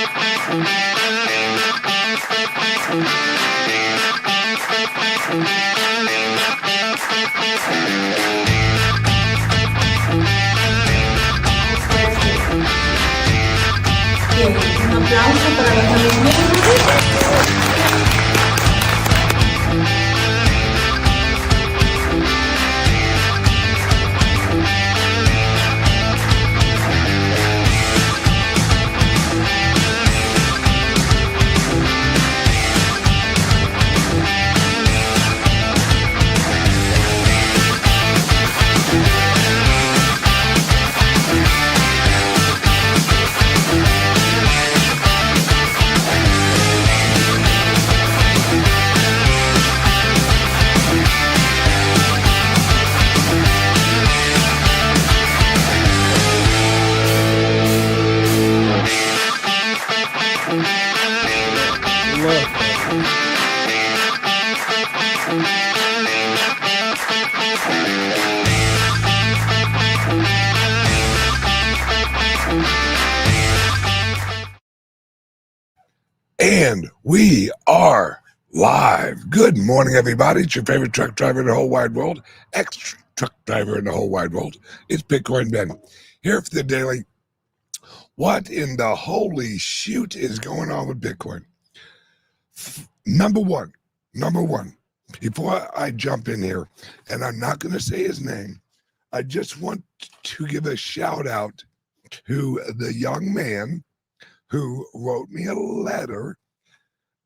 Un aplauso para los movimientos. And we are live. Good morning, everybody. It's your favorite truck driver in the whole wide world, ex-truck driver in the whole wide world. It's Bitcoin Ben here for the daily. What in the holy shoot is going on with Bitcoin? Number one, before I jump in here, and I'm not going to say his name, I just want to give a shout out to the young man who wrote me a letter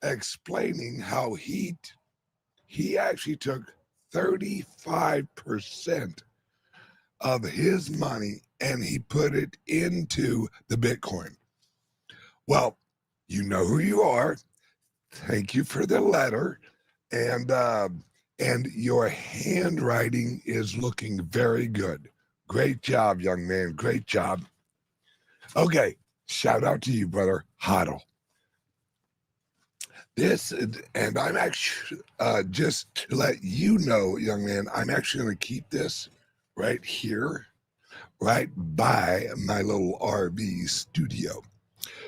explaining how he actually took 35% of his money and he put it into the Bitcoin. Well, you know who you are. Thank you for the letter, and your handwriting is looking very good. Great job, young man. Great job. Okay. Shout out to you, brother. Hodl. This, and I'm actually, just to let you know, young man, I'm actually going to keep this right here, right by my little RV studio.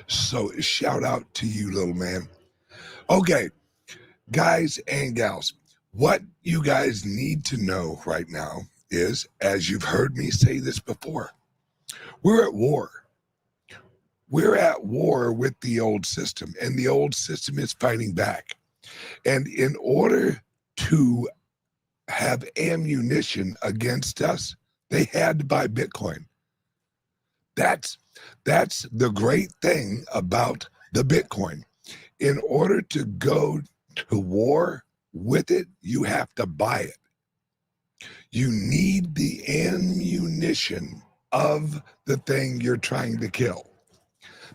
So shout out to you, little man. Okay, guys and gals, what you guys need to know right now is, as you've heard me say this before, we're at war. We're at war with the old system, and the old system is fighting back. And in order to have ammunition against us, they had to buy Bitcoin. That's the great thing about the Bitcoin. In order to go to war with it, you have to buy it. You need the ammunition of the thing you're trying to kill.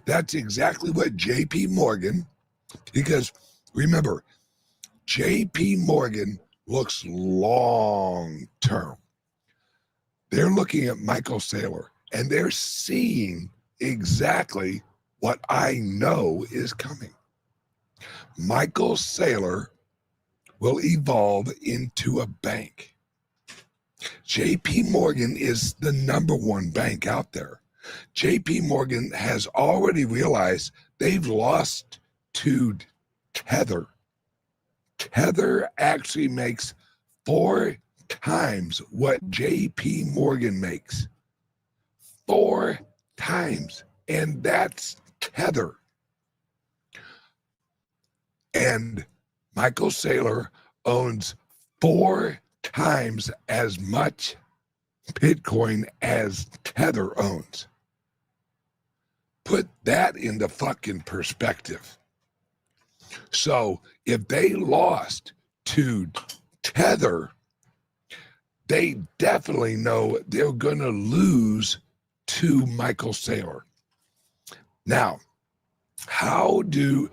That's exactly what JP Morgan, because remember, JP Morgan looks long term. They're looking at Michael Saylor and they're seeing exactly what I know is coming. Michael Saylor will evolve into a bank. JP Morgan is the #1 bank out there. JP Morgan has already realized they've lost to Tether. Tether actually makes 4 times what JP Morgan makes. 4 times. And that's Tether. And Michael Saylor owns 4 times as much Bitcoin as Tether owns. Put that into fucking perspective. So if they lost to Tether, they definitely know they're going to lose to Michael Saylor. Now, how does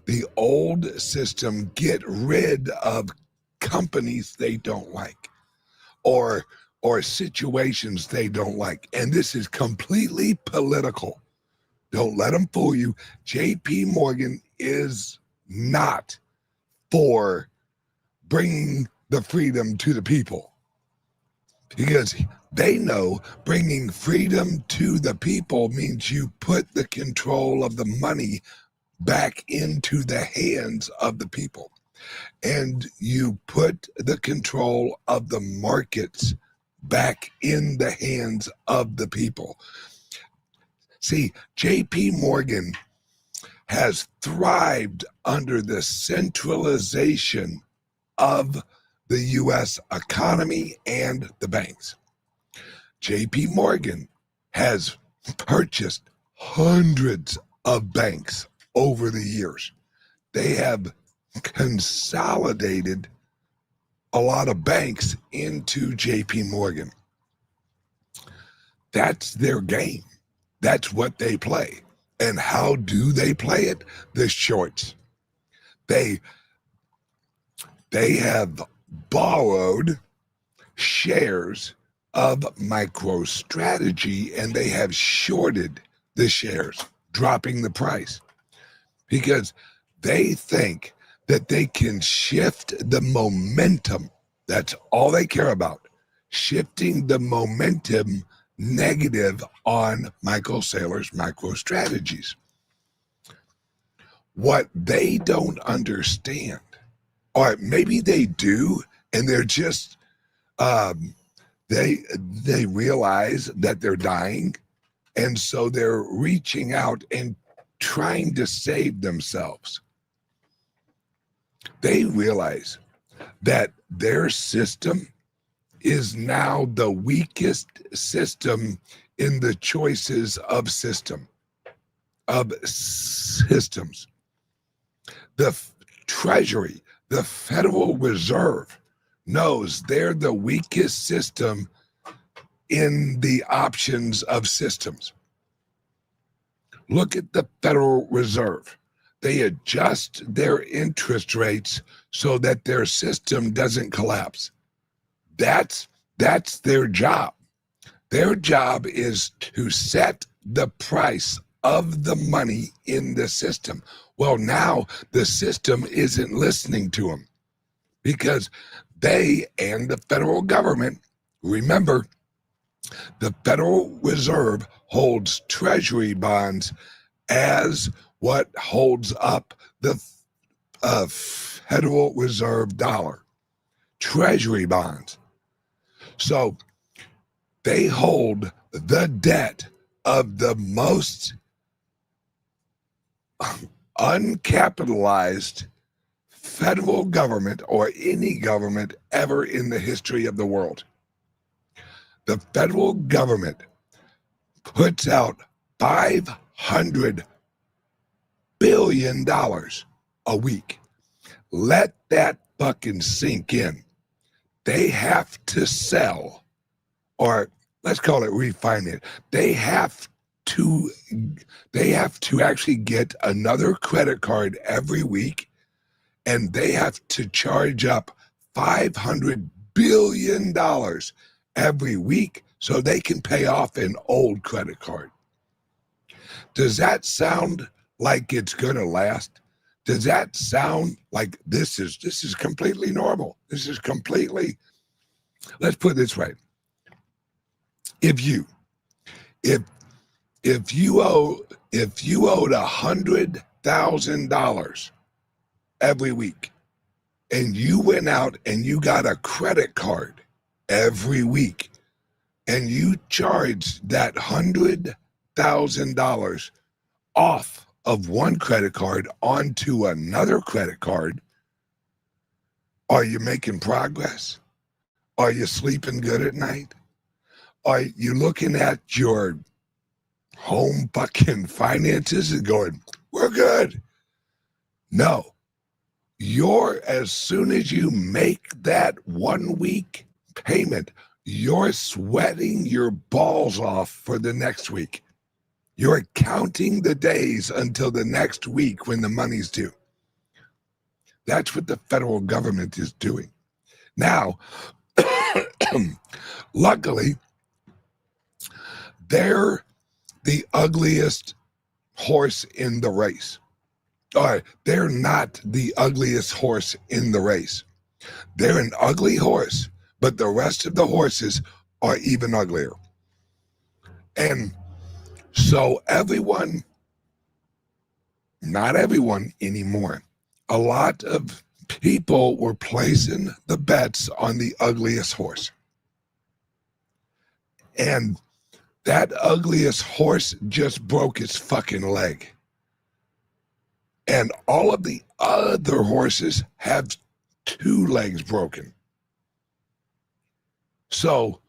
the old system get rid of companies they don't like or situations they don't like? And this is completely political. Don't let them fool you. JP Morgan is not for bringing the freedom to the people, because They know bringing freedom to the people means you put the control of the money back into the hands of the people, and you put the control of the markets back in the hands of the people. See, JP Morgan has thrived under the centralization of the U.S. economy and the banks. JP Morgan has purchased hundreds of banks over the years. They have consolidated a lot of banks into JP Morgan. That's their game. That's what they play. And how do they play it? The shorts. They have borrowed shares of MicroStrategy, and they have shorted the shares, dropping the price, because they think that they can shift the momentum. That's all they care about, shifting the momentum negative on Michael Saylor's MicroStrategies. What they don't understand, or maybe they do, and they're just they realize that they're dying, and so they're reaching out and trying to save themselves. They realize that their system is now the weakest system in the choices of systems. The Treasury, the Federal Reserve, knows they're the weakest system in the options of systems. Look at the Federal Reserve. They adjust their interest rates so that their system doesn't collapse. That's their job. Their job is to set the price of the money in the system. Well, now the system isn't listening to them, because they and the federal government, remember, the Federal Reserve holds Treasury bonds as what holds up the Federal Reserve dollar, Treasury bonds. So they hold the debt of the most uncapitalized federal government, or any government ever in the history of the world. The federal government puts out $500 billion a week. Let that fucking sink in. They have to sell, or let's call it refinance. They have to actually get another credit card every week, and they have to charge up $500 billion every week so they can pay off an old credit card. Does that sound like it's gonna last? Does that sound like this is completely normal? This is completely, let's put it this way. If you owed $100,000 every week, and you went out and you got a credit card every week, and you charged that $100,000 off of one credit card onto another credit card, are you making progress? Are you sleeping good at night? Are you looking at your home fucking finances and going, we're good? No. As soon as you make that 1 week payment, you're sweating your balls off for the next week. You're counting the days until the next week when the money's due. That's what the federal government is doing. Now, luckily, they're the ugliest horse in the race. They're not the ugliest horse in the race. They're an ugly horse, but the rest of the horses are even uglier. And so everyone, not everyone anymore, a lot of people were placing the bets on the ugliest horse. And that ugliest horse just broke its fucking leg. And all of the other horses have 2 legs broken. So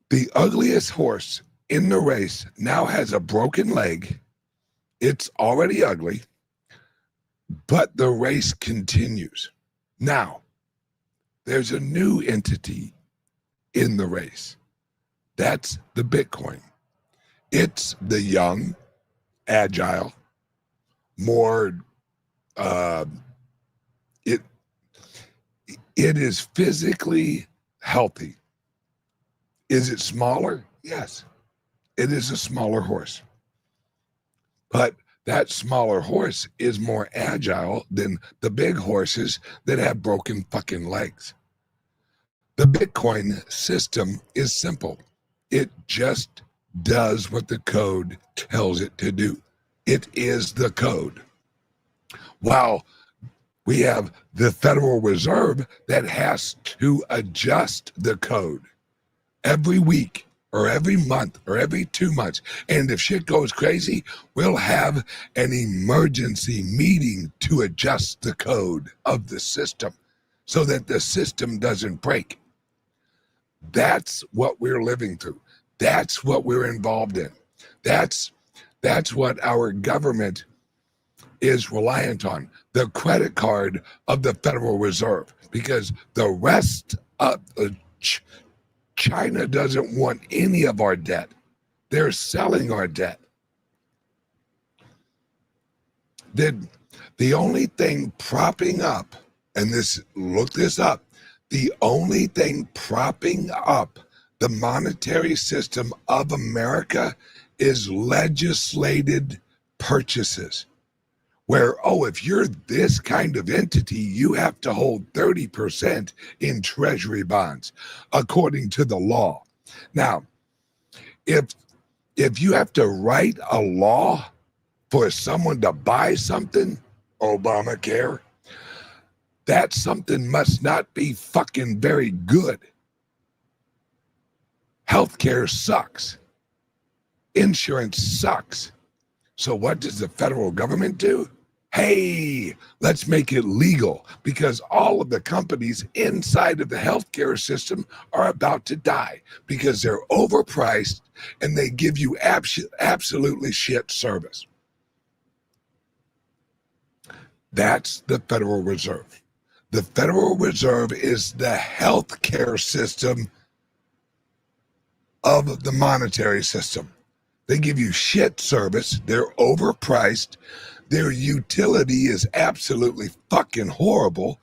the ugliest horse in the race now has a broken leg. It's already ugly, but the race continues. Now, there's a new entity in the race. That's the Bitcoin. It's the young, agile, more, it is physically healthy. Is it smaller? Yes. It is a smaller horse. But that smaller horse is more agile than the big horses that have broken fucking legs. The Bitcoin system is simple. It just does what the code tells it to do. It is the code. While we have the Federal Reserve that has to adjust the code every week or every month or every 2 months. And if shit goes crazy, we'll have an emergency meeting to adjust the code of the system so that the system doesn't break. That's what we're living through. That's what we're involved in. That's what our government is reliant on, the credit card of the Federal Reserve, because the rest of China doesn't want any of our debt. They're selling our debt. The only thing propping up, and look this up, the only thing propping up the monetary system of America is legislated purchases. Where, if you're this kind of entity, you have to hold 30% in treasury bonds, according to the law. Now, if you have to write a law for someone to buy something, Obamacare, that something must not be fucking very good. Healthcare sucks. Insurance sucks. So what does the federal government do? Hey, let's make it legal, because all of the companies inside of the healthcare system are about to die because they're overpriced and they give you absolutely shit service. That's the Federal Reserve. The Federal Reserve is the healthcare system of the monetary system. They give you shit service. They're overpriced. Their utility is absolutely fucking horrible.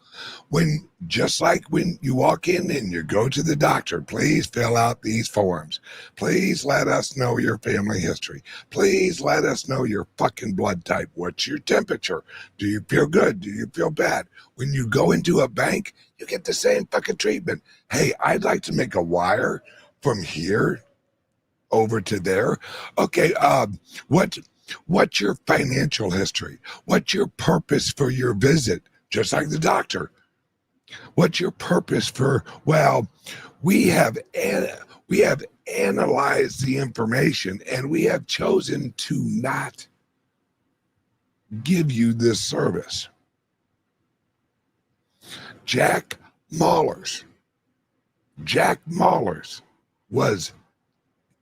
Just like when you walk in and you go to the doctor, please fill out these forms. Please let us know your family history. Please let us know your fucking blood type. What's your temperature? Do you feel good? Do you feel bad? When you go into a bank, you get the same fucking treatment. Hey, I'd like to make a wire from here over to there. Okay, what's your financial history? What's your purpose for your visit? Just like the doctor. What's your purpose for? Well, we have analyzed the information and we have chosen to not give you this service. Jack Mallers was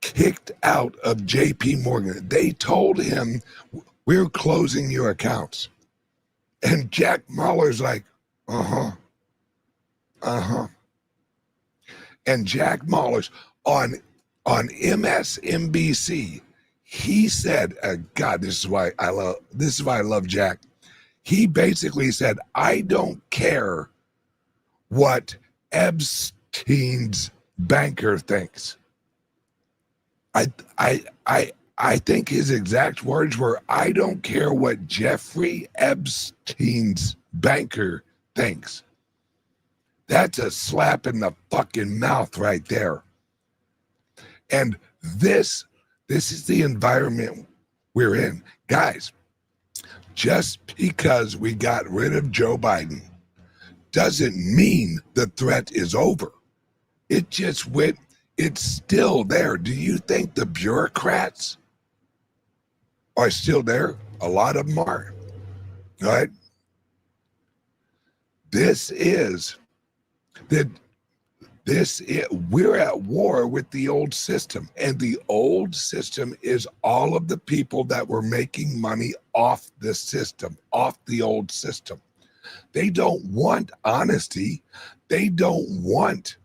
kicked out of JP Morgan. They told him, we're closing your accounts. And Jack Mallers like, And Jack Mallers on MSNBC, he said, God, this is why I love Jack. He basically said, I don't care what Epstein's banker thinks. I think his exact words were, I don't care what Jeffrey Epstein's banker thinks. That's a slap in the fucking mouth right there. And this is the environment we're in. Guys, just because we got rid of Joe Biden doesn't mean the threat is over. It just went, it's still there. Do you think the bureaucrats are still there? A lot of them are, right? We're at war with the old system, and the old system is all of the people that were making money off the system, off the old system. They don't want honesty. They don't want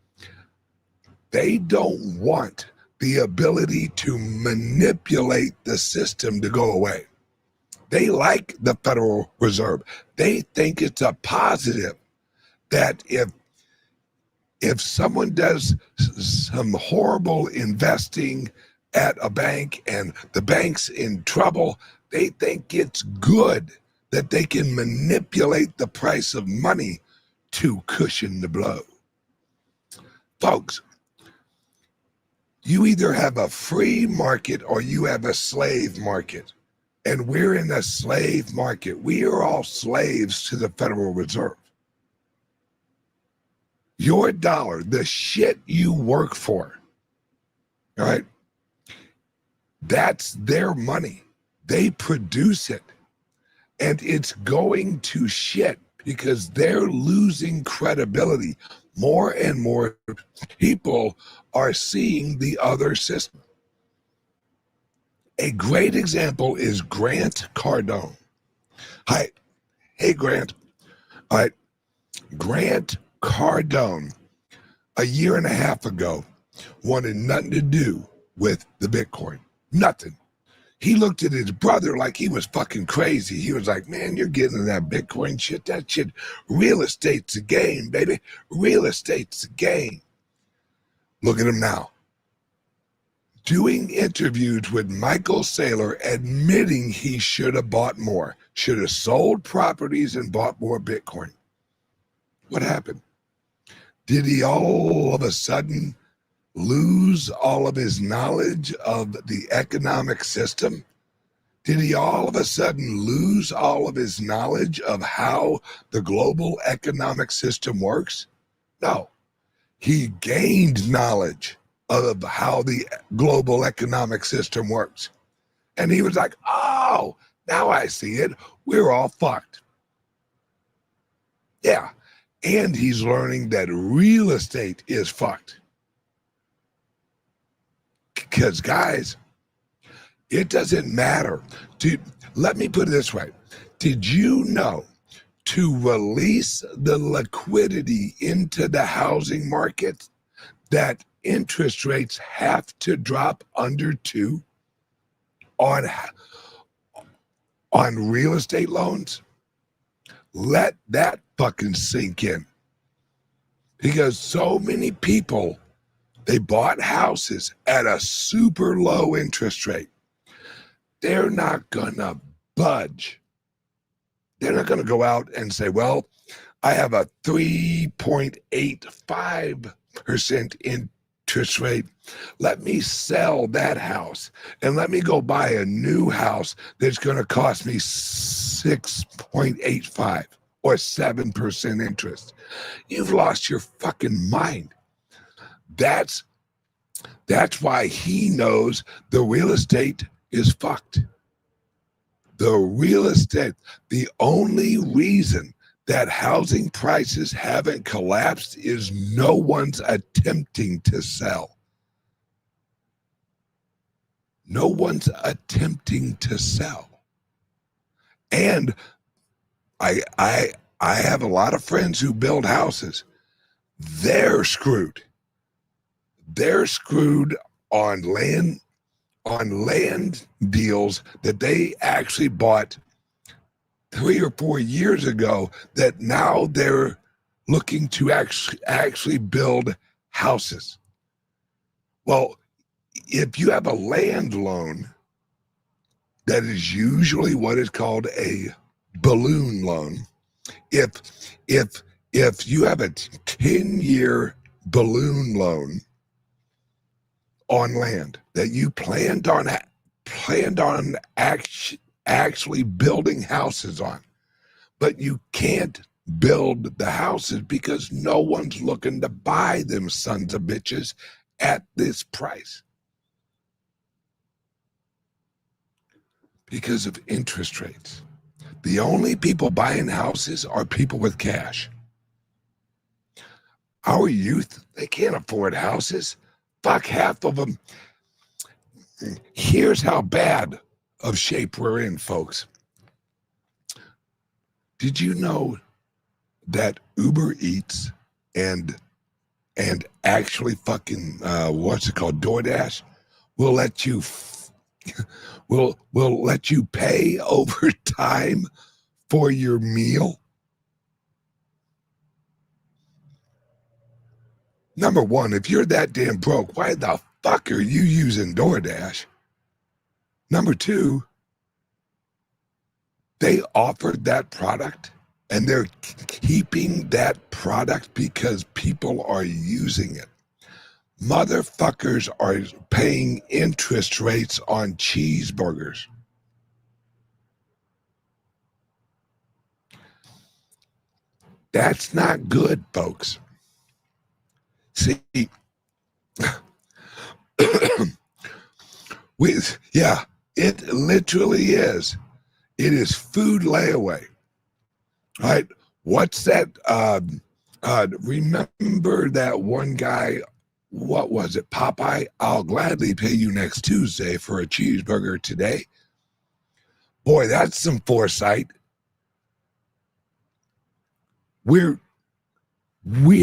the ability to manipulate the system to go away. They like the Federal Reserve. They think it's a positive that if someone does some horrible investing at a bank and the bank's in trouble, they think it's good that they can manipulate the price of money to cushion the blow. Folks, you either have a free market or you have a slave market. And we're in a slave market. We are all slaves to the Federal Reserve. Your dollar, the shit you work for, all right, that's their money. They produce it. And it's going to shit because they're losing credibility. More and more people are seeing the other system. A great example is Grant Cardone. Hi. Hey, Grant. All right. Grant Cardone, a year and a half ago, wanted nothing to do with the Bitcoin. Nothing. He looked at his brother like he was fucking crazy. He was like, man, you're getting in that Bitcoin shit. That shit, real estate's a game, baby. Real estate's a game. Look at him now. Doing interviews with Michael Saylor, admitting he should have bought more, should have sold properties and bought more Bitcoin. What happened? Did he all of a sudden lose all of his knowledge of the economic system? Did he all of a sudden lose all of his knowledge of how the global economic system works? No. He gained knowledge of how the global economic system works. And he was like, oh, now I see it. We're all fucked. Yeah. And he's learning that real estate is fucked. Because, guys, it doesn't matter. Let me put it this way. Did you know to release the liquidity into the housing market that interest rates have to drop under 2 on real estate loans? Let that fucking sink in. Because so many people, they bought houses at a super low interest rate. They're not gonna budge. They're not gonna go out and say, well, I have a 3.85% interest rate. Let me sell that house and let me go buy a new house that's going to cost me 6.85 or 7% interest. You've lost your fucking mind. That's why he knows the real estate is fucked. The real estate, the only reason that housing prices haven't collapsed is no one's attempting to sell. No one's attempting to sell. And I have a lot of friends who build houses. They're screwed. They're screwed on land deals that they actually bought 3 or 4 years ago that now they're looking to actually build houses. Well, if you have a land loan, that is usually what is called a balloon loan. If you have a 10-year balloon loan on land that you planned on actually building houses on, but you can't build the houses because no one's looking to buy them sons of bitches at this price because of interest rates. The only people buying houses are people with cash. Our youth, they can't afford houses. Fuck, half of them. Here's how bad of shape we're in, folks. Did you know that Uber Eats and actually fucking what's it called, DoorDash will let you will let you pay over time for your meal? Number one, if you're that damn broke, why the fuck are you using DoorDash? Number two, they offered that product and they're keeping that product because people are using it. Motherfuckers are paying interest rates on cheeseburgers. That's not good, folks. See, it literally is. It is food layaway. All right. What's that? Remember that one guy, what was it? Popeye, I'll gladly pay you next Tuesday for a cheeseburger today. Boy, that's some foresight. We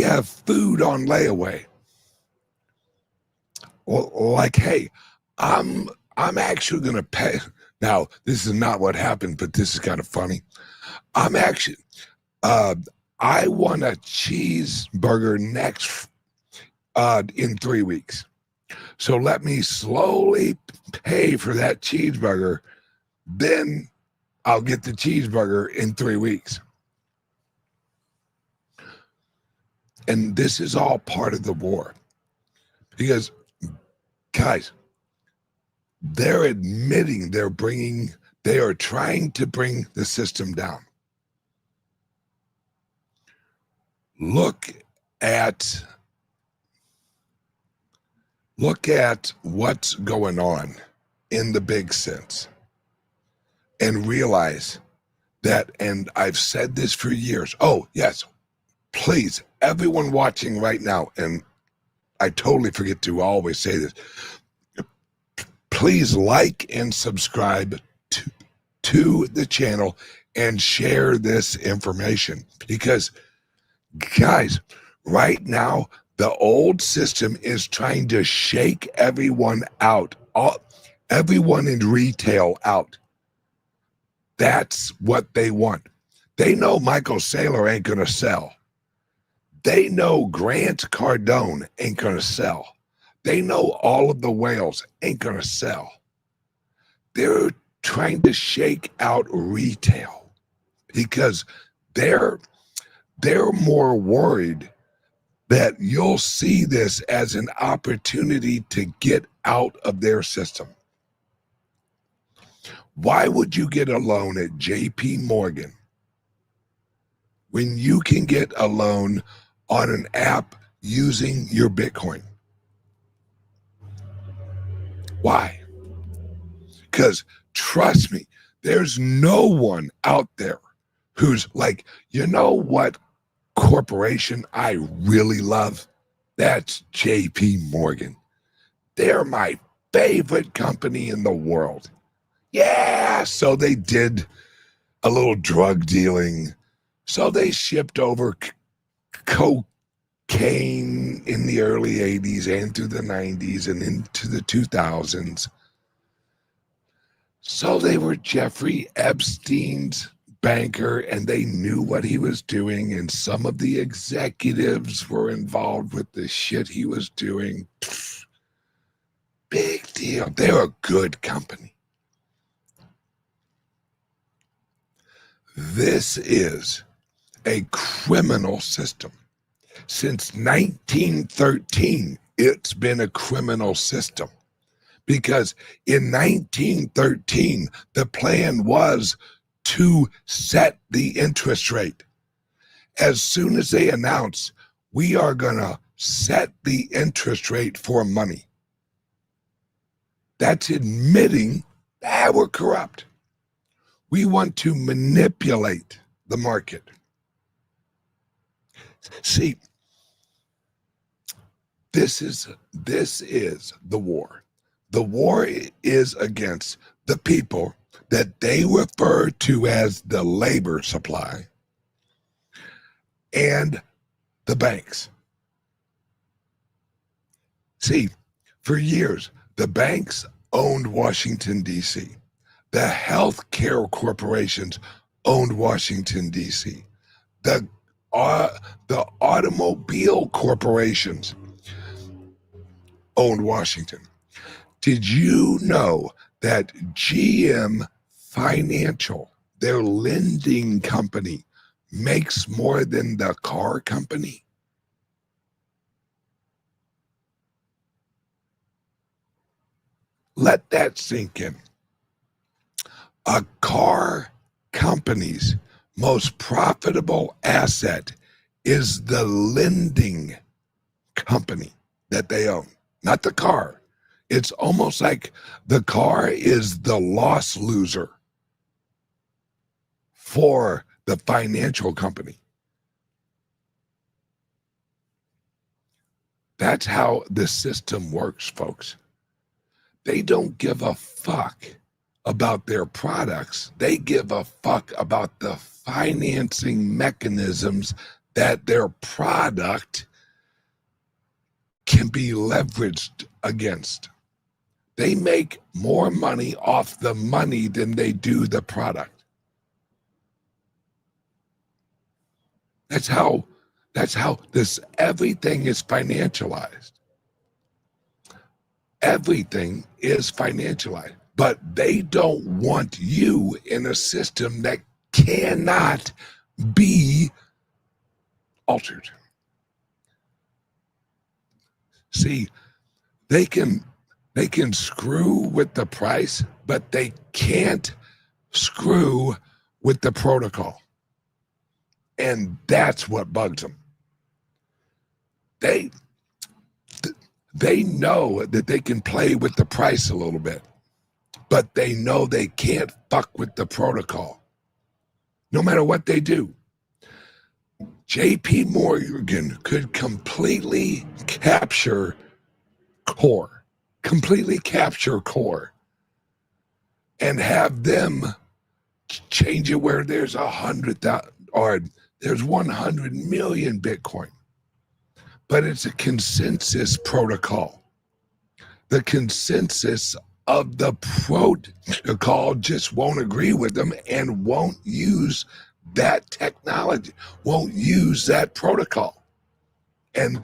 have food on layaway. Like, hey, I'm actually going to pay. Now, this is not what happened, but this is kind of funny. I'm actually, I want a cheeseburger next in 3 weeks. So let me slowly pay for that cheeseburger. Then I'll get the cheeseburger in 3 weeks. And this is all part of the war. Because, guys, they're admitting they are trying to bring the system down. Look at what's going on in the big sense and realize that, and I've said this for years. Oh, yes, please, everyone watching right now, and I totally forget to always say this, please like and subscribe to the channel and share this information because, guys, right now, the old system is trying to shake everyone out, everyone in retail out. That's what they want. They know Michael Saylor ain't going to sell. They know Grant Cardone ain't going to sell. They know all of the whales ain't going to sell. They're trying to shake out retail because they're more worried that you'll see this as an opportunity to get out of their system. Why would you get a loan at JP Morgan when you can get a loan on an app using your Bitcoin? Why? Because trust me, there's no one out there who's like, you know what corporation I really love? That's JP Morgan. They're my favorite company in the world. Yeah, so they did a little drug dealing. So they shipped over cocaine in the early 80s and through the 90s and into the 2000s. So they were Jeffrey Epstein's banker and they knew what he was doing, and some of the executives were involved with the shit he was doing. Big deal. They're a good company. This is a criminal system. Since 1913, it's been a criminal system. Because in 1913, the plan was to set the interest rate. As soon as they announced, we are going to set the interest rate for money, that's admitting that we're corrupt. We want to manipulate the market. See, this is the war. The war is against the people that they refer to as the labor supply and the banks. See, for years, the banks owned Washington, D.C. The healthcare corporations owned Washington, D.C. The automobile corporations owned Washington. Did you know that GM Financial, their lending company, makes more than the car company? Let that sink in. A car company's most profitable asset is the lending company that they own, not the car. It's almost like the car is the loss loser for the financial company. That's how the system works, folks. They don't give a fuck about their products. They give a fuck about the financing mechanisms that their product can be leveraged against. They make more money off the money than they do the product. That's how everything is financialized. Everything is financialized, but they don't want you in a system that cannot be altered. See, they can screw with the price, but they can't screw with the protocol. And that's what bugs them. They know that they can play with the price a little bit, but they know they can't fuck with the protocol, no matter what they do. JP Morgan could completely capture Core, and have them change it where there's 100,000 or there's 100 million Bitcoin. But it's a consensus protocol. The consensus of the protocol just won't agree with them and won't use that technology, won't use that protocol. And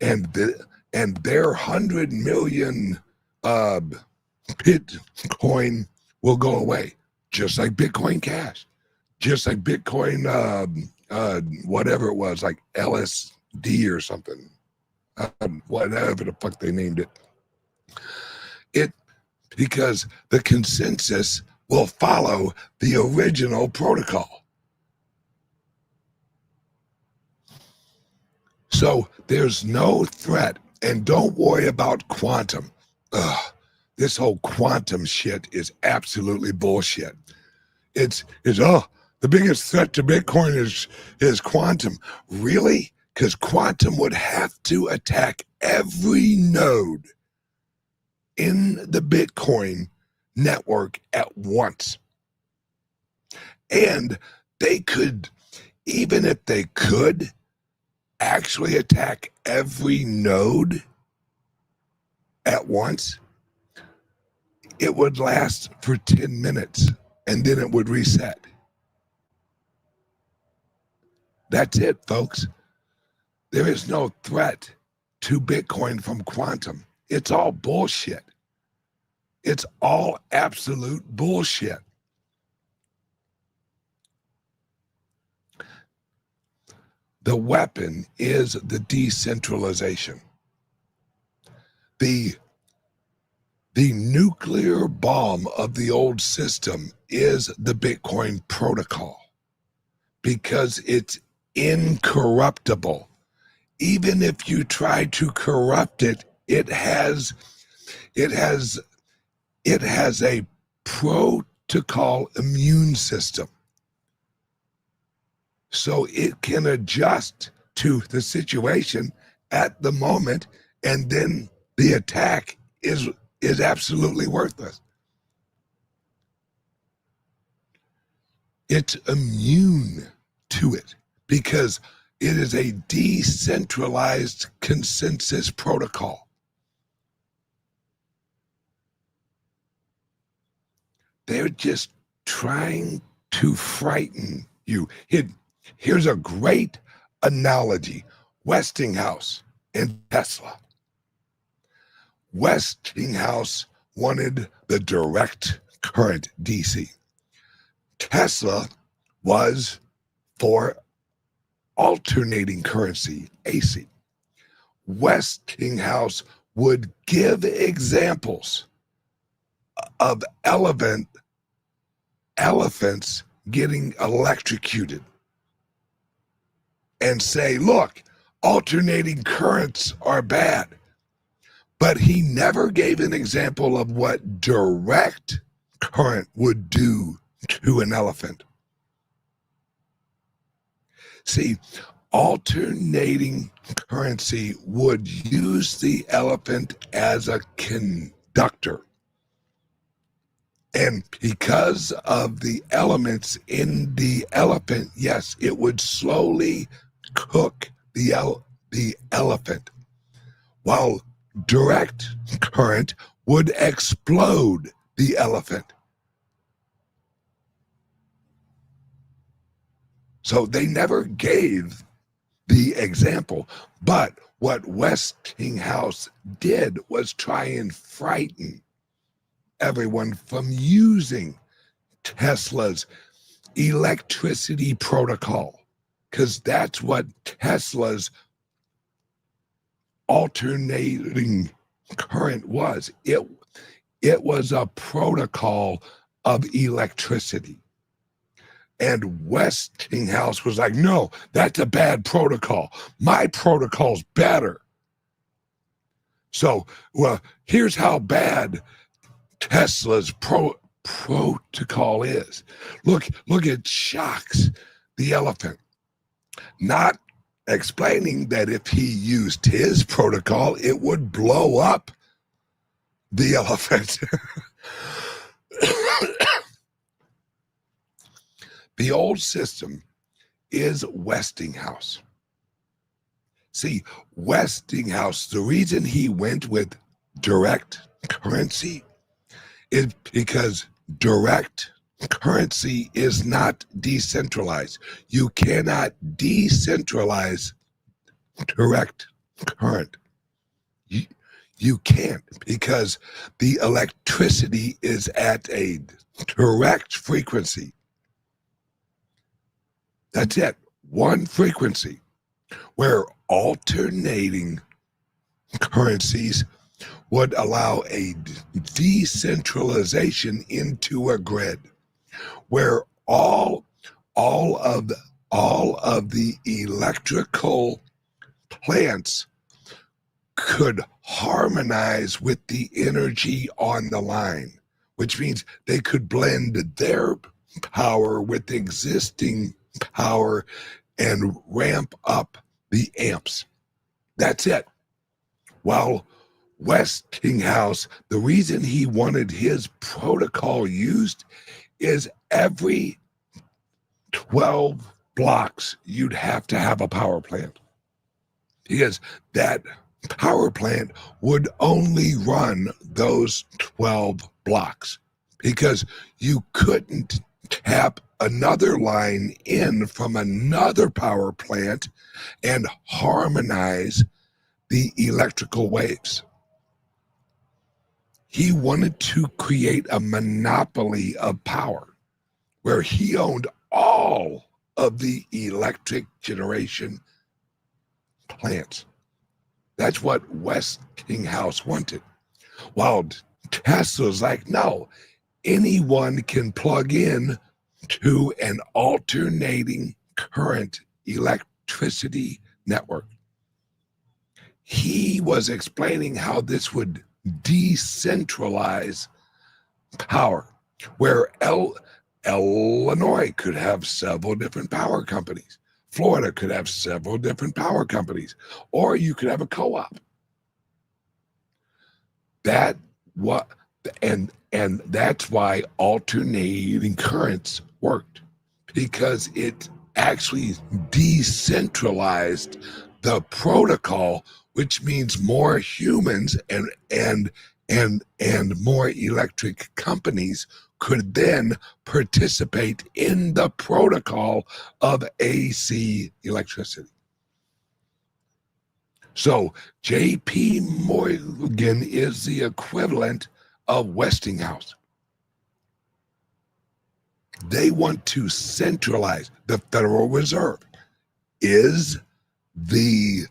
their 100 million Bitcoin will go away, just like Bitcoin Cash, just like Bitcoin, whatever it was, like LSD or something, whatever the fuck they named it. Because the consensus will follow the original protocol. So there's no threat, and don't worry about quantum. This whole quantum shit is absolutely bullshit. It's the biggest threat to Bitcoin is quantum. Really? Because quantum would have to attack every node in the Bitcoin network at once. And they could, even if they could actually attack every node at once, it would last for 10 minutes and then it would reset. That's it, folks. There is no threat to Bitcoin from quantum. It's all bullshit. It's all absolute bullshit. The weapon is the decentralization. The nuclear bomb of the old system is the Bitcoin protocol because it's incorruptible. Even if you try to corrupt it, it has a protocol immune system. So it can adjust to the situation at the moment, and then the attack is absolutely worthless. It's immune to it because it is a decentralized consensus protocol. They're just trying to frighten you. Here's a great analogy. Westinghouse and Tesla. Westinghouse wanted the direct current DC. Tesla was for alternating currency, AC. Westinghouse would give examples of elephants getting electrocuted and say, look, alternating currents are bad. But he never gave an example of what direct current would do to an elephant. See, alternating currency would use the elephant as a conductor. And because of the elements in the elephant, yes, it would slowly cook the elephant, while direct current would explode the elephant. So they never gave the example, but what Westinghouse did was try and frighten everyone from using Tesla's electricity protocol, because that's what Tesla's alternating current was. It was a protocol of electricity. And Westinghouse was like, no, that's a bad protocol. My protocol's better. So, well, here's how bad Tesla's protocol is. Look, it shocks the elephant. Not explaining that if he used his protocol, it would blow up the elephant. The old system is Westinghouse. See, Westinghouse, the reason he went with direct currency is because direct currency is not decentralized. You cannot decentralize direct current. You can't, because the electricity is at a direct frequency. That's it, one frequency, where alternating currencies would allow a decentralization into a grid, where all of the electrical plants could harmonize with the energy on the line, which means they could blend their power with existing power and ramp up the amps. That's it. While Westinghouse, the reason he wanted his protocol used is every 12 blocks you'd have to have a power plant, because that power plant would only run those 12 blocks, because you couldn't tap another line in from another power plant and harmonize the electrical waves. He wanted to create a monopoly of power where he owned all of the electric generation plants. That's what Westinghouse wanted. While Tesla's like, no, anyone can plug in to an alternating current electricity network. He was explaining how this would decentralize power, where Illinois could have several different power companies. Florida could have several different power companies, or you could have a co-op. And that's why alternating currents worked, because it actually decentralized the protocol, which means more humans and more electric companies could then participate in the protocol of AC electricity. So J.P. Morgan is the equivalent of Westinghouse. They want to centralize. The Federal Reserve is the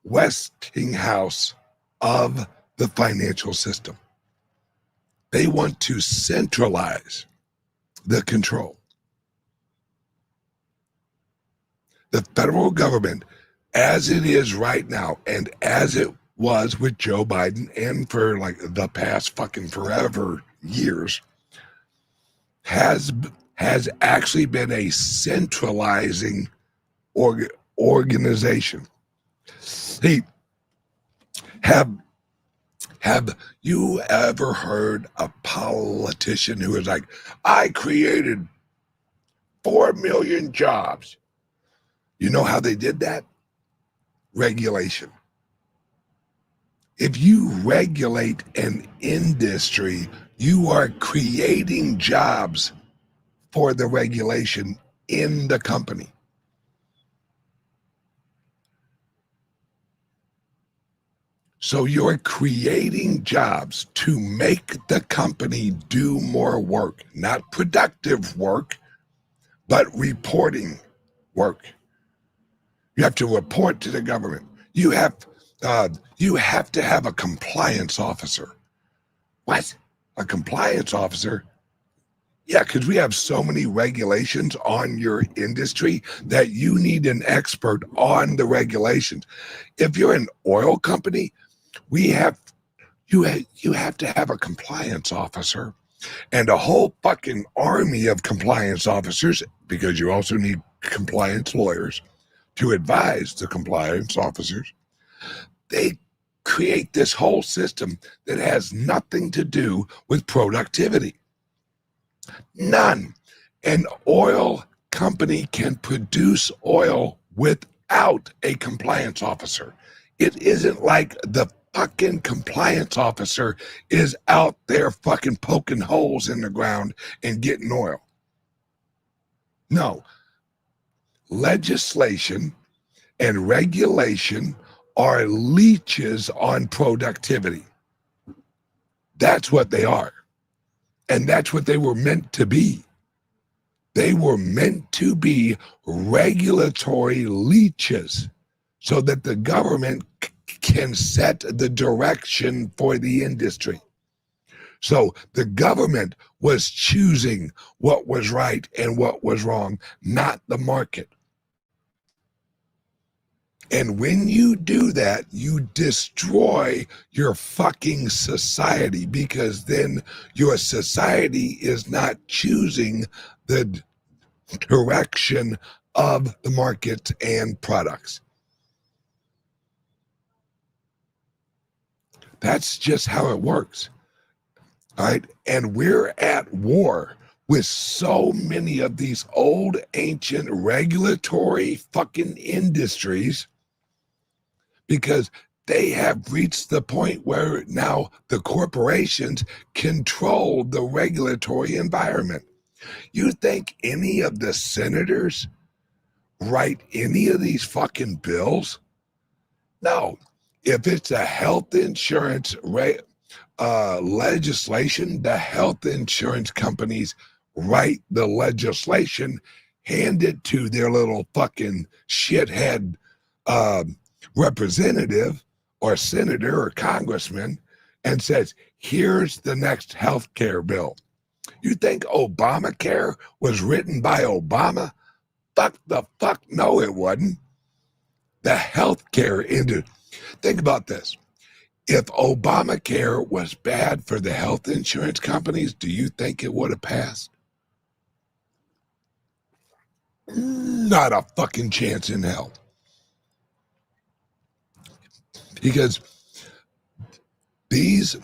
Westinghouse of the financial system. They want to centralize the control. The federal government, as it is right now, and as it was with Joe Biden and for like the past fucking forever years, has actually been a centralizing organization. See, have you ever heard a politician who is like, I created 4 million jobs? You know how they did that? Regulation. If you regulate an industry, you are creating jobs for the regulation in the company. So you're creating jobs to make the company do more work, not productive work, but reporting work. You have to report to the government. You have to have a compliance officer. What? A compliance officer? Yeah, because we have so many regulations on your industry that you need an expert on the regulations. If you're an oil company, you have to have a compliance officer and a whole fucking army of compliance officers, because you also need compliance lawyers to advise the compliance officers. They create this whole system that has nothing to do with productivity. None. An oil company can produce oil without a compliance officer. It isn't like the fucking compliance officer is out there fucking poking holes in the ground and getting oil. No. Legislation and regulation are leeches on productivity. That's what they are. And that's what they were meant to be. They were meant to be regulatory leeches so that the government can set the direction for the industry. So the government was choosing what was right and what was wrong, not the market. And when you do that, you destroy your fucking society, because then your society is not choosing the direction of the markets and products. That's just how it works. All right. And we're at war with so many of these old, ancient, regulatory fucking industries, because they have reached the point where now the corporations control the regulatory environment. You think any of the senators write any of these fucking bills? No. If it's a health insurance legislation, the health insurance companies write the legislation, hand it to their little fucking shithead representative or senator or congressman and says, here's the next health care bill. You think Obamacare was written by Obama? Fuck the fuck no, it wasn't. The health care industry. Think about this. If Obamacare was bad for the health insurance companies, do you think it would have passed? Not a fucking chance in hell. Because these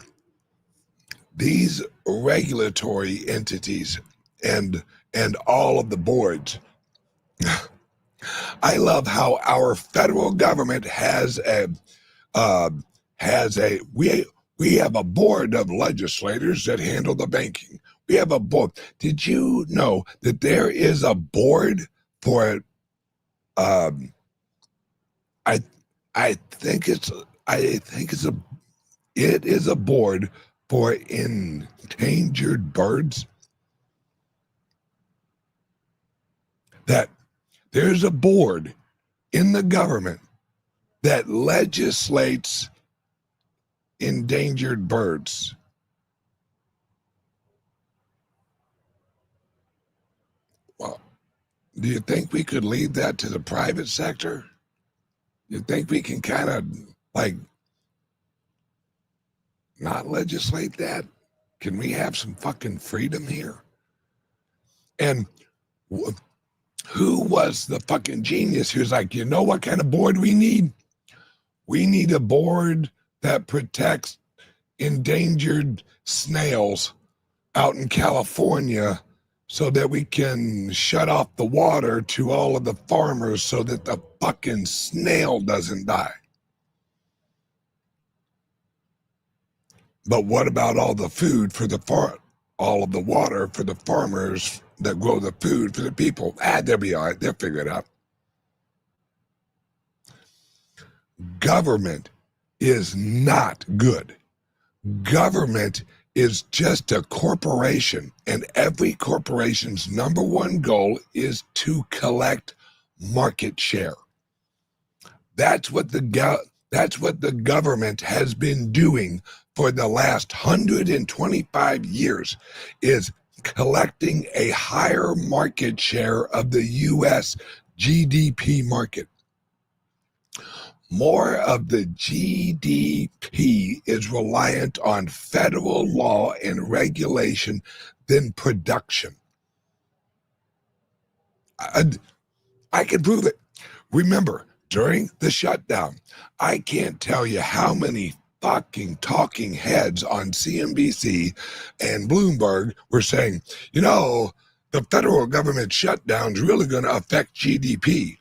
regulatory entities and all of the boards, I love how our federal government has we have a board of legislators that handle the banking. We have a board. Did you know that there is a board for it is a board for endangered birds? That there's a board in the government that legislates endangered birds. Well, do you think we could leave that to the private sector? You think we can kind of like not legislate that? Can we have some fucking freedom here? And who was the fucking genius who's like, you know what kind of board we need? We need a board that protects endangered snails out in California so that we can shut off the water to all of the farmers so that the fucking snail doesn't die. But what about all the food for all of the water for the farmers that grow the food for the people? They'll be all right. They'll figure it out. Government is not good. Government is just a corporation, and every corporation's number one goal is to collect market share. That's what the government has been doing for the last 125 years, is collecting a higher market share of the U.S. GDP market. More of the GDP is reliant on federal law and regulation than production. I can prove it. Remember, during the shutdown, I can't tell you how many fucking talking heads on CNBC and Bloomberg were saying, you know, the federal government shutdown is really going to affect GDP.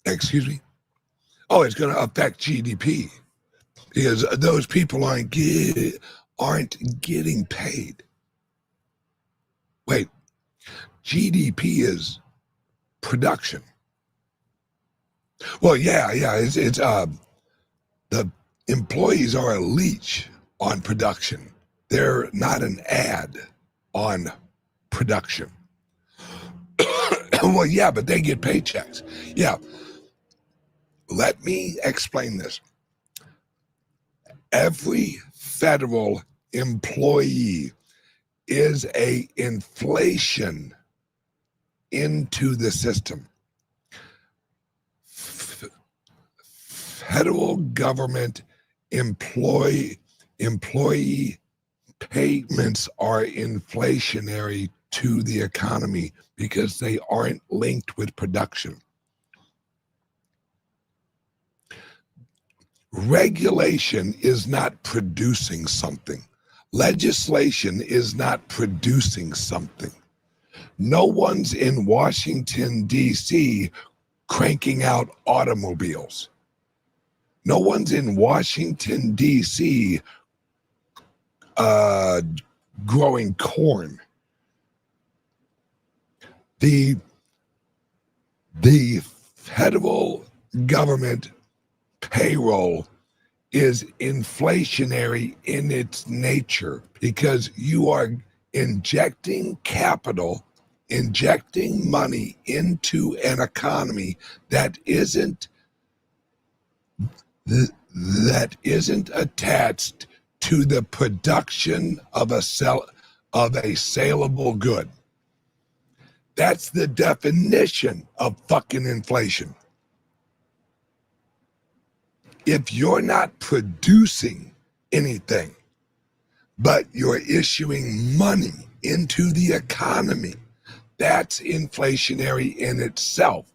Excuse me? Oh, it's going to affect GDP because those people aren't getting paid. Wait, GDP is production. Well, yeah, it's the employees are a leech on production. They're not an ad on production. Well, yeah, but they get paychecks. Yeah. Let me explain this. Every federal employee is an inflation into the system. Federal government employee payments are inflationary to the economy because they aren't linked with production. Regulation is not producing something. Legislation is not producing something. No one's in Washington, D.C. cranking out automobiles. No one's in Washington, D.C. growing corn. The federal government payroll is inflationary in its nature because you are injecting capital, injecting money into an economy that isn't that isn't attached to the production of a saleable good. That's the definition of fucking inflation. If you're not producing anything, but you're issuing money into the economy, that's inflationary in itself.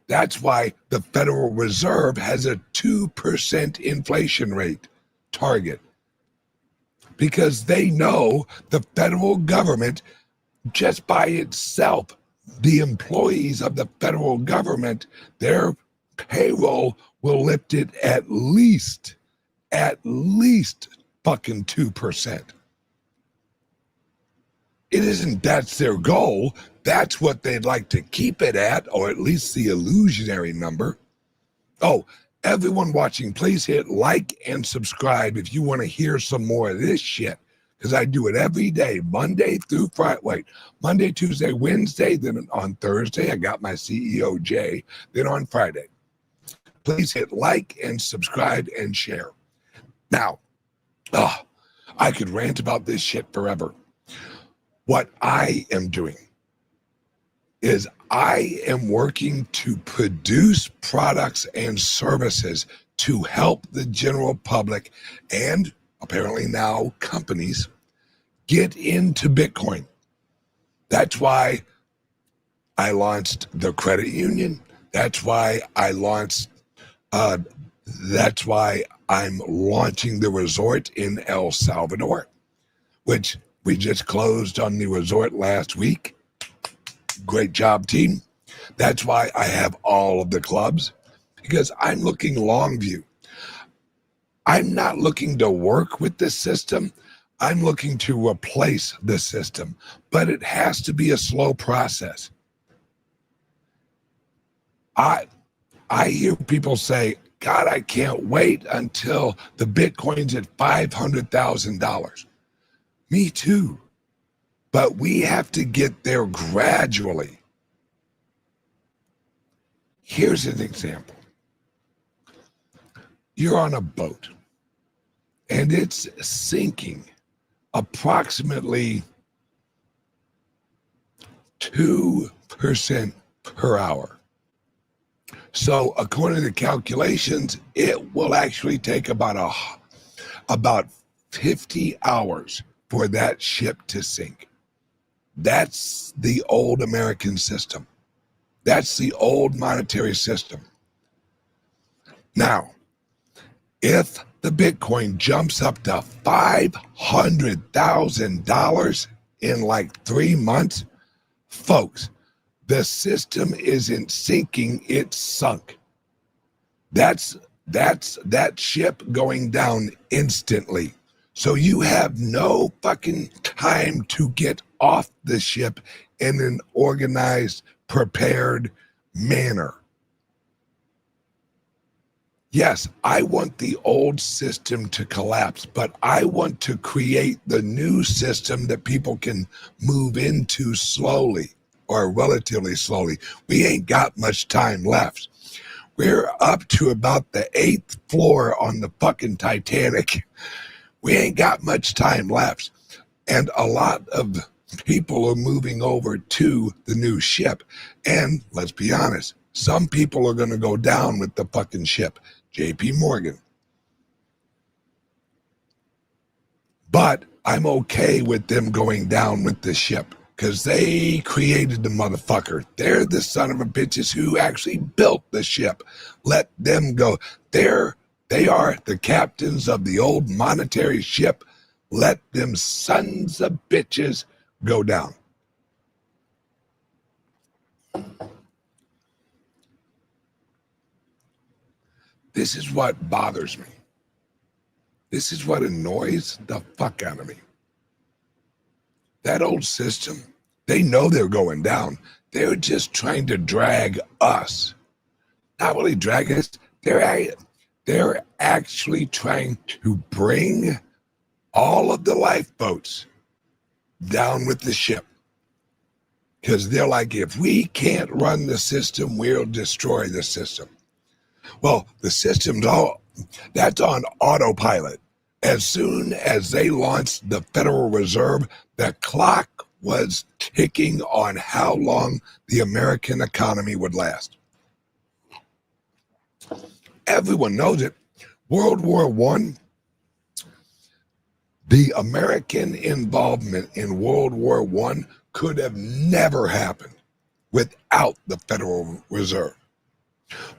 That's why the Federal Reserve has a 2% inflation rate target, because they know the federal government, just by itself, the employees of the federal government, their payroll will lift it at least fucking 2%. It isn't that's their goal. That's what they'd like to keep it at, or at least the illusionary number. Oh, everyone watching, please hit like and subscribe if you want to hear some more of this shit, because I do it every day, Monday through Friday. Wait, Monday, Tuesday, Wednesday, then on Thursday, I got my CEO Jay, then on Friday. Please hit like and subscribe and share. Now, I could rant about this shit forever. What I am doing is I am working to produce products and services to help the general public and apparently now companies get into Bitcoin. That's why I launched the credit union. That's why I'm launching the resort in El Salvador, which we just closed on the resort last week. Great job, team. That's why I have all of the clubs, because I'm looking long view. I'm not looking to work with the system. I'm looking to replace the system, but it has to be a slow process. I hear people say, God, I can't wait until the Bitcoin's at $500,000. Me too. But we have to get there gradually. Here's an example. You're on a boat and it's sinking approximately 2% per hour. So according to the calculations, it will actually take about 50 hours for that ship to sink. That's the old American system. That's the old monetary system. Now, if the Bitcoin jumps up to $500,000 in like 3 months, folks, the system isn't sinking, it's sunk. That's that ship going down instantly. So you have no fucking time to get off the ship in an organized, prepared manner. Yes, I want the old system to collapse, but I want to create the new system that people can move into slowly or relatively slowly. We ain't got much time left. We're up to about the 8th floor on the fucking Titanic. We ain't got much time left. And a lot of people are moving over to the new ship. And let's be honest, some people are going to go down with the fucking ship. JP Morgan. But I'm okay with them going down with the ship because they created the motherfucker. They're the son of a bitches who actually built the ship. Let them go. They are the captains of the old monetary ship. Let them sons of bitches go down. This is what bothers me. This is what annoys the fuck out of me. That old system, they know they're going down. They're just trying to drag us. Not really drag us. They're actually trying to bring all of the lifeboats down with the ship. Because they're like, if we can't run the system, we'll destroy the system. Well, the system's that's on autopilot. As soon as they launched the Federal Reserve, the clock was ticking on how long the American economy would last. Everyone knows it. World War I, the American involvement in World War I could have never happened without the Federal Reserve.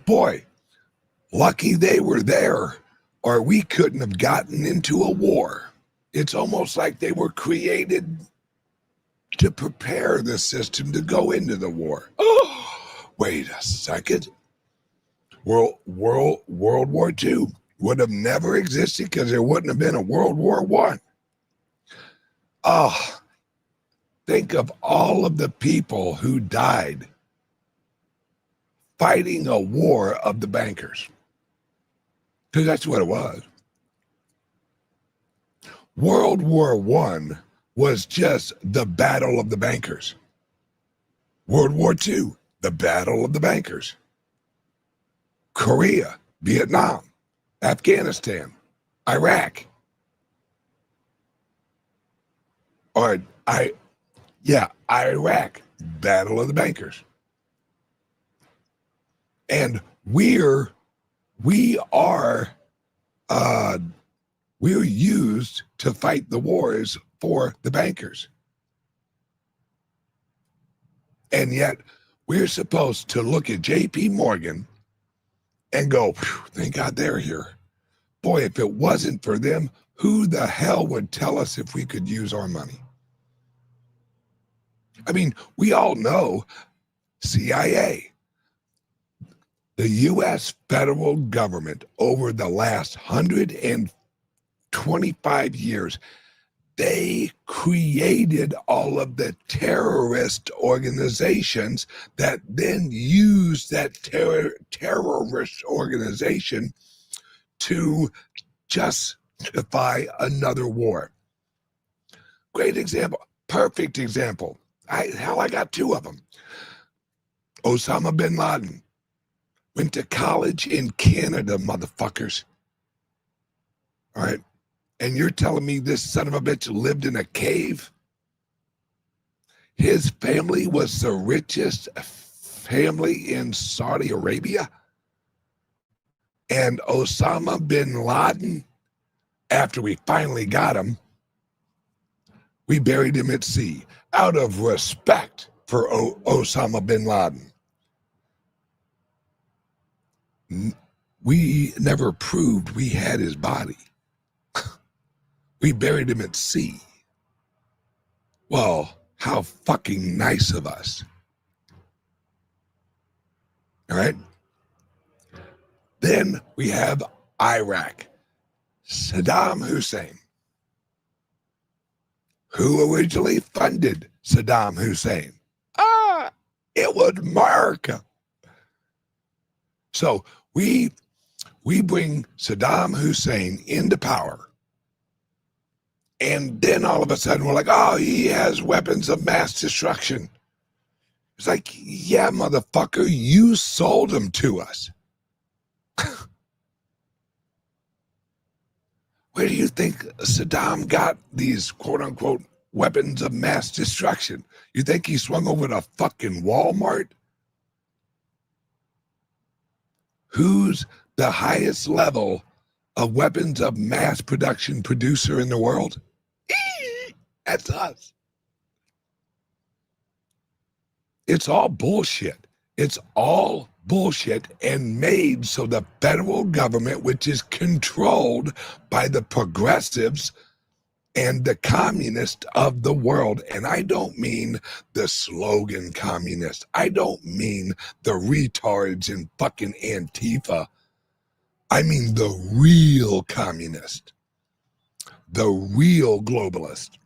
Boy, lucky they were there, or we couldn't have gotten into a war. It's almost like they were created to prepare the system to go into the war. Oh, wait a second. World War II would have never existed because there wouldn't have been a World War I. Oh, think of all of the people who died fighting a war of the bankers. Because that's what it was. World War I was just the battle of the bankers. World War II, the battle of the bankers. Korea, Vietnam, Afghanistan, Iraq. Iraq, battle of the bankers. And we're used to fight the wars for the bankers. And yet we're supposed to look at JP Morgan and go, thank God they're here. Boy, if it wasn't for them, who the hell would tell us if we could use our money? I mean, we all know CIA. The U.S. federal government over the last 125 years, they created all of the terrorist organizations that then used that terrorist organization to justify another war. Great example, perfect example. I got two of them. Osama bin Laden went to college in Canada, motherfuckers. All right. And you're telling me this son of a bitch lived in a cave? His family was the richest family in Saudi Arabia. And Osama bin Laden, after we finally got him, we buried him at sea out of respect for Osama bin Laden. We never proved we had his body. We buried him at sea. Well, how fucking nice of us. All right. Then we have Iraq. Saddam Hussein. Who originally funded Saddam Hussein? It was America. So we bring Saddam Hussein into power. And then all of a sudden we're like, oh, he has weapons of mass destruction. It's like, yeah, motherfucker, you sold them to us. Where do you think Saddam got these quote unquote weapons of mass destruction? You think he swung over to fucking Walmart? Who's the highest level of weapons of mass production producer in the world? That's us. It's all bullshit. It's all bullshit and made so the federal government, which is controlled by the progressives and the communists of the world, and I don't mean the slogan communist. I don't mean the retards in fucking Antifa. I mean the real communist, the real globalist.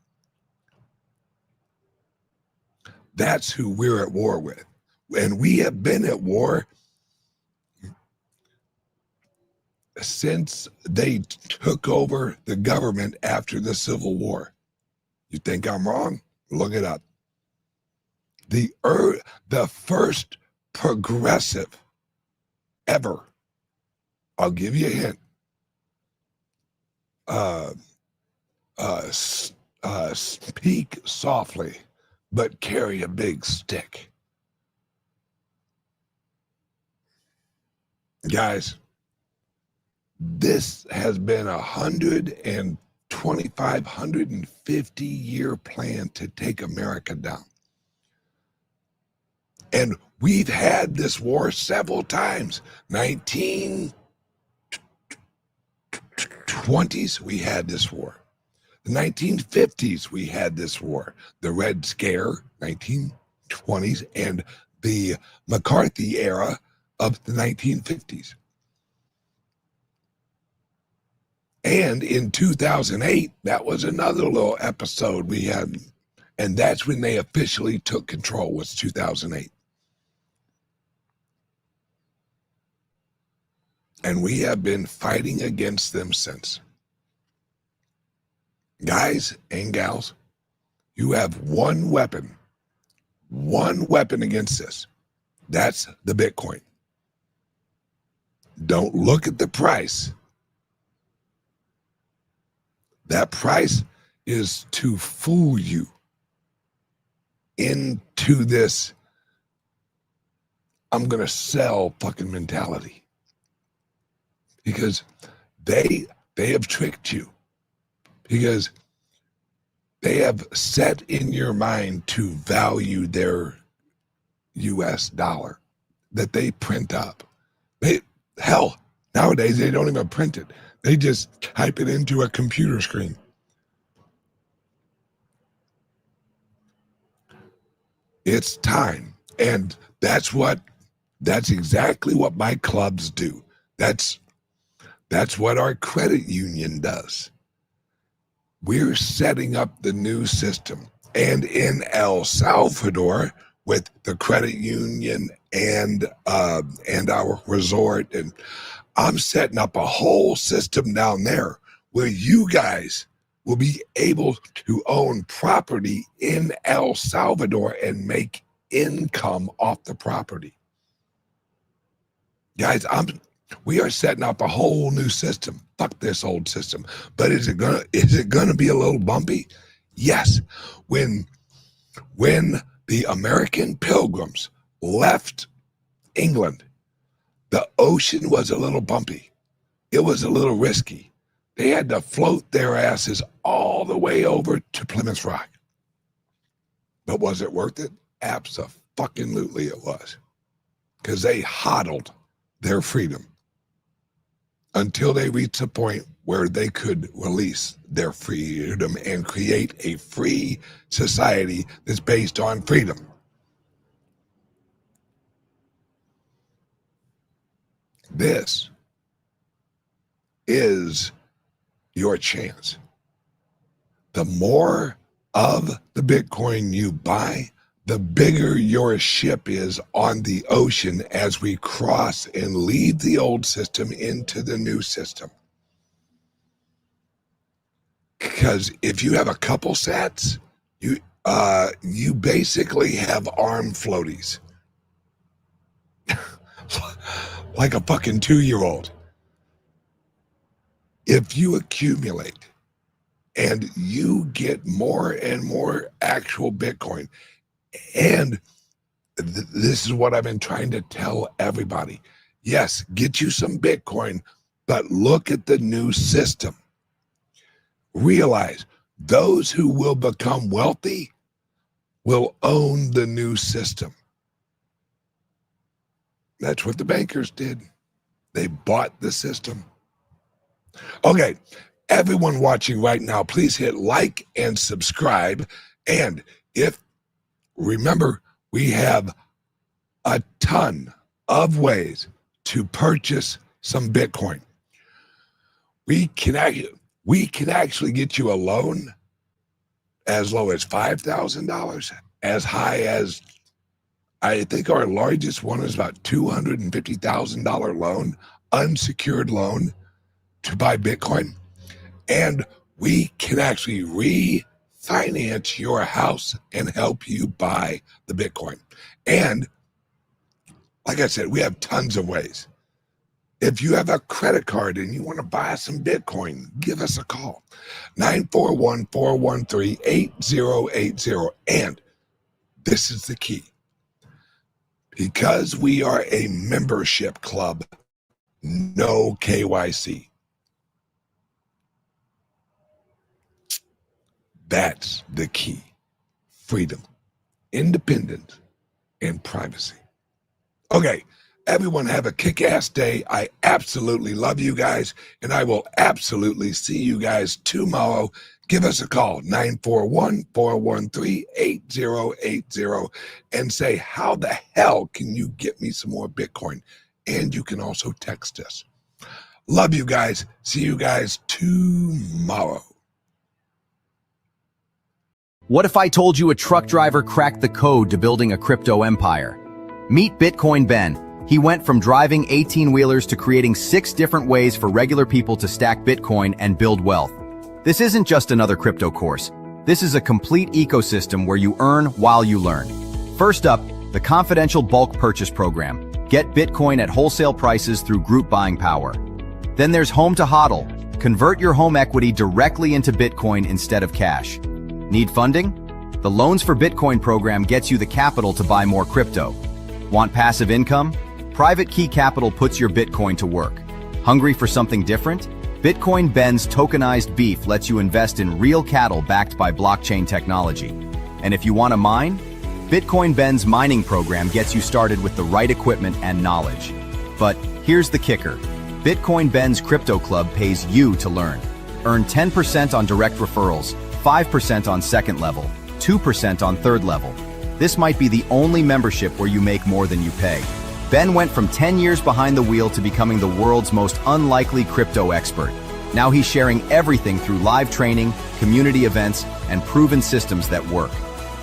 That's who we're at war with. And we have been at war since they took over the government after the Civil War. You think I'm wrong? Look it up. The first progressive ever I'll give you a hint. Speak softly, but carry a big stick. Guys, this has been 150-year plan to take America down. And we've had this war several times. 1920s, we had this war. The 1950s, we had this war. The Red Scare, 1920s, and the McCarthy era of the 1950s. And in 2008, that was another little episode we had. And that's when they officially took control, was 2008. And we have been fighting against them since. Guys and gals, you have one weapon against this. That's the Bitcoin. Don't look at the price. That price is to fool you into this I'm going to sell fucking mentality. Because they have tricked you. Because they have set in your mind to value their US dollar that they print up. Hell, nowadays they don't even print it. They just type it into a computer screen. It's time. And that's exactly what my clubs do. That's what our credit union does. We're setting up the new system. And in El Salvador, with the credit union and our resort, and I'm setting up a whole system down there where you guys will be able to own property in El Salvador and make income off the property. Guys, we are setting up a whole new system. Fuck this old system. But is it gonna be a little bumpy? Yes. When the American Pilgrims left England, the ocean was a little bumpy. It was a little risky. They had to float their asses all the way over to Plymouth Rock. But was it worth it? Abso-fucking-lutely it was. Because they hodled their freedom until they reached a point where they could release their freedom and create a free society that's based on freedom. This is your chance. The more of the Bitcoin you buy, the bigger your ship is on the ocean as we cross and leave the old system into the new system. Because if you have a couple sats, you basically have armed floaties. Like a fucking 2-year-old. If you accumulate and you get more and more actual Bitcoin, and this is what I've been trying to tell everybody. Yes, get you some Bitcoin, but look at the new system. Realize those who will become wealthy will own the new system. That's what the bankers did. They bought the system. Okay, everyone watching right now, please hit like and subscribe. And remember, we have a ton of ways to purchase some Bitcoin. We can actually get you a loan as low as $5,000, as high as, I think our largest one is about $250,000 loan, unsecured loan to buy Bitcoin. And we can actually refinance your house and help you buy the Bitcoin. And like I said, we have tons of ways. If you have a credit card and you want to buy some Bitcoin, give us a call. 941-413-8080. And this is the key. Because we are a membership club, no KYC. That's the key. Freedom, independence, and privacy. Okay, everyone have a kick-ass day. I absolutely love you guys, and I will absolutely see you guys tomorrow. Give us a call, 941-413-8080, and say, how the hell can you get me some more Bitcoin? And you can also text us. Love you guys. See you guys tomorrow. What if I told you a truck driver cracked the code to building a crypto empire? Meet Bitcoin Ben. He went from driving 18-wheelers to creating 6 different ways for regular people to stack Bitcoin and build wealth. This isn't just another crypto course. This is a complete ecosystem where you earn while you learn. First up, the confidential bulk purchase program. Get Bitcoin at wholesale prices through group buying power. Then there's Home to HODL. Convert your home equity directly into Bitcoin instead of cash. Need funding? The Loans for Bitcoin program gets you the capital to buy more crypto. Want passive income? Private Key Capital puts your Bitcoin to work. Hungry for something different? Bitcoin Ben's tokenized beef lets you invest in real cattle backed by blockchain technology. And if you want to mine? Bitcoin Ben's mining program gets you started with the right equipment and knowledge. But here's the kicker. Bitcoin Ben's Crypto Club pays you to learn. Earn 10% on direct referrals, 5% on second level, 2% on third level. This might be the only membership where you make more than you pay. Ben went from 10 years behind the wheel to becoming the world's most unlikely crypto expert. Now he's sharing everything through live training, community events, and proven systems that work.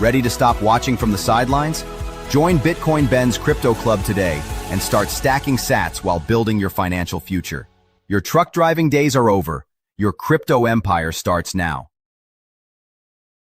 Ready to stop watching from the sidelines? Join Bitcoin Ben's Crypto Club today and start stacking sats while building your financial future. Your truck driving days are over. Your crypto empire starts now.